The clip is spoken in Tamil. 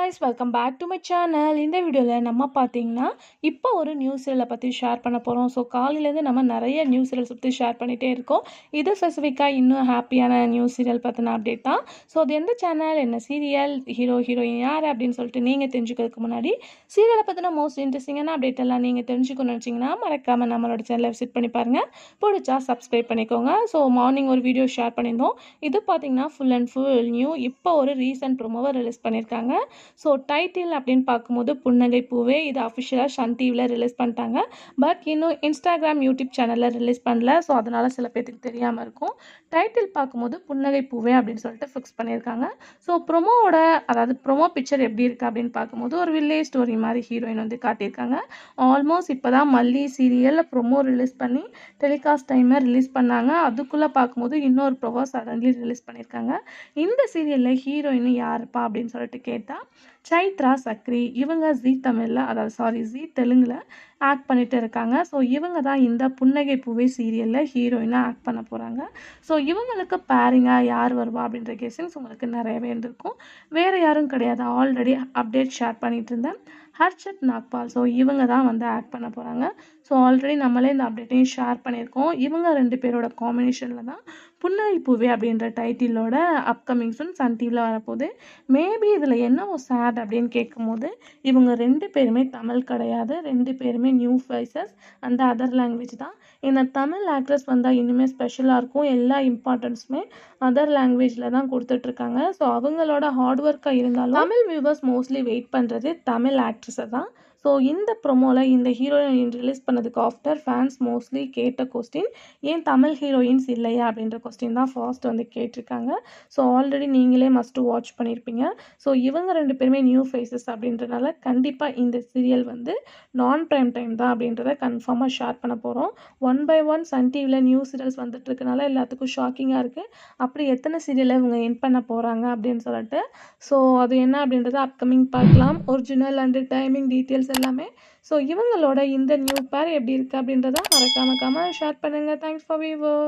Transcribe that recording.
guys, welcome back to my channel. இந்த வீடியோவில் நம்ம பார்த்தீங்கன்னா இப்போ ஒரு நியூஸ் சீரியலை பற்றி ஷேர் பண்ண போகிறோம். ஸோ காலையிலேருந்து நம்ம நிறைய நியூஸ் சீரியல்ஸ் பற்றி ஷேர் பண்ணிகிட்டே இருக்கோம். இது ஸ்பெசிஃபிக்காக இன்னும் ஹாப்பியான நியூஸ் சீரியல் பற்றின அப்டேட் தான். ஸோ அது எந்த சேனல், என்ன சீரியல், ஹீரோயின் யார் அப்படின்னு சொல்லிட்டு நீங்கள் தெரிஞ்சுக்கிறதுக்கு முன்னாடி சீரியலை பற்றின மோஸ்ட் இன்ட்ரெஸ்டிங்கான அப்டேட் எல்லாம் நீங்கள் தெரிஞ்சுக்கணும்னு நினச்சிங்கன்னா மறக்காமல் நம்மளோட சேனலை விசிட் பண்ணி பாருங்கள். பிடிச்சா சப்ஸ்கிரைப் பண்ணிக்கோங்க. ஸோ மார்னிங் ஒரு வீடியோ ஷேர் பண்ணியிருந்தோம். இது பார்த்தீங்கன்னா ஃபுல் அண்ட் ஃபுல் நியூ இப்போ ஒரு ரீசன்ட் ப்ரோமோவை ரிலீஸ் பண்ணியிருக்காங்க. ஸோ டைட்டில் அப்படின்னு பார்க்கும்போது புன்னகை பூவே, இது அஃபிஷியலாக சன் டிவியில் ரிலீஸ் பண்ணிட்டாங்க. பட் இன்னும் இன்ஸ்டாகிராம், யூடியூப் சேனலில் ரிலீஸ் பண்ணல. ஸோ அதனால் சில பேருக்கு தெரியாமல் இருக்கும். டைட்டில் பார்க்கும்போது புன்னகை பூவே அப்படின்னு சொல்லிட்டு ஃபிக்ஸ் பண்ணியிருக்காங்க. ஸோ ப்ரொமோவோட ப்ரொமோ பிக்சர் எப்படி இருக்குது அப்படின்னு பார்க்கும்போது ஒரு வில்லேஜ் ஸ்டோரி மாதிரி ஹீரோயின் வந்து காட்டியிருக்காங்க. ஆல்மோஸ்ட் இப்போ தான் மல்லி சீரியலில் ப்ரொமோ ரிலீஸ் பண்ணி டெலிகாஸ்ட் டைமை ரிலீஸ் பண்ணாங்க. அதுக்குள்ளே பார்க்கும்போது இன்னொரு ப்ரொமோ சடன்லி ரிலீஸ் பண்ணியிருக்காங்க. இந்த சீரியலில் ஹீரோயின் யாருப்பா அப்படின்னு சொல்லிட்டு கேட்டால் சைத்ரா சக்ரி. இவங்க ஜீ தமிழில் ஜீ தெலுங்கில் ஆக்ட் பண்ணிட்டு இருக்காங்க. ஸோ இவங்க தான் இந்த புன்னகை பூவே சீரியலில் ஹீரோயினாக ஆக்ட் பண்ண போகிறாங்க. ஸோ இவங்களுக்கு பேரிங்காக யார் வருவா அப்படின்ற கேஷன்ஸ் உங்களுக்கு நிறையவே இருந்திருக்கும். வேறு யாரும் கிடையாது. ஆல்ரெடி அப்டேட் ஷேர் பண்ணிகிட்டு இருந்தேன். ஹர்ஷத் நாக்பால். ஸோ இவங்க தான் வந்து ஆக்ட் பண்ண போகிறாங்க. ஸோ ஆல்ரெடி நம்மளே இந்த அப்டேட்டையும் ஷேர் பண்ணியிருக்கோம். இவங்க ரெண்டு பேரோட காம்பினேஷனில் தான் புன்னகை பூவே அப்படின்ற டைட்டிலோட அப்கமிங் சன் டிவியில் வரப்போகுது. மேபி இதில் என்ன சேட் அப்படின்னு கேட்கும்போது இவங்க ரெண்டு பேருமே தமிழ் கிடையாது. ரெண்டு பேருமே நியூ ஃபேஸஸ் அந்த அதர் லாங்குவேஜ் தான். இந்த தமிழ் ஆக்ட்ரஸ் வந்தால் இன்னுமே ஸ்பெஷலாக இருக்கும். எல்லா இம்பார்ட்டன்ஸுமே அதர் லாங்குவேஜில் தான் கொடுத்துட்ருக்காங்க. ஸோ அவங்களோட ஹார்ட் ஒர்க்காக இருந்தாலும் தமிழ் வியூவர்ஸ் மோஸ்ட்லி வெயிட் பண்ணுறது தமிழ் ஆக்ட்ரஸை தான். ஸோ இந்த ப்ரொமோவில் இந்த ஹீரோயின் ரிலீஸ் பண்ணதுக்கு ஆஃப்டர் ஃபேன்ஸ் மோஸ்ட்லி கேட்ட கொஸ்டின், ஏன் தமிழ் ஹீரோயின்ஸ் இல்லையா அப்படின்ற கொஸ்டின் தான் ஃபர்ஸ்ட் வந்து கேட்டிருக்காங்க. ஸோ ஆல்ரெடி நீங்களே மஸ்ட்டு வாட்ச் பண்ணியிருப்பீங்க. ஸோ இவங்க ரெண்டு பேருமே நியூ ஃபேஸஸ் அப்படின்றனால கண்டிப்பாக இந்த சீரியல் வந்து நான் ப்ரைம் டைம் தான் அப்படின்றத கன்ஃபார்மாக ஷேர் பண்ண போகிறோம். ஒன் பை ஒன் சன் டிவியில் நியூ சீரியல்ஸ் வந்துட்டு இருக்கனால எல்லாத்துக்கும் ஷாக்கிங்காக இருக்குது. அப்படி எத்தனை சீரியலை இவங்க என் பண்ண போகிறாங்க அப்படின்னு சொல்லிட்டு. ஸோ அது என்ன அப்படின்றத அப்கமிங் பார்க்கலாம். ஒரிஜினல் அண்டு டைமிங் டீட்டெயில்ஸ் எல்லாமே. ஸோ இவங்களோட இந்த நியூ பேர் எப்படி இருக்குது அப்படின்றத மறக்காம ஷேர் பண்ணுங்கள். Thanks for viewer.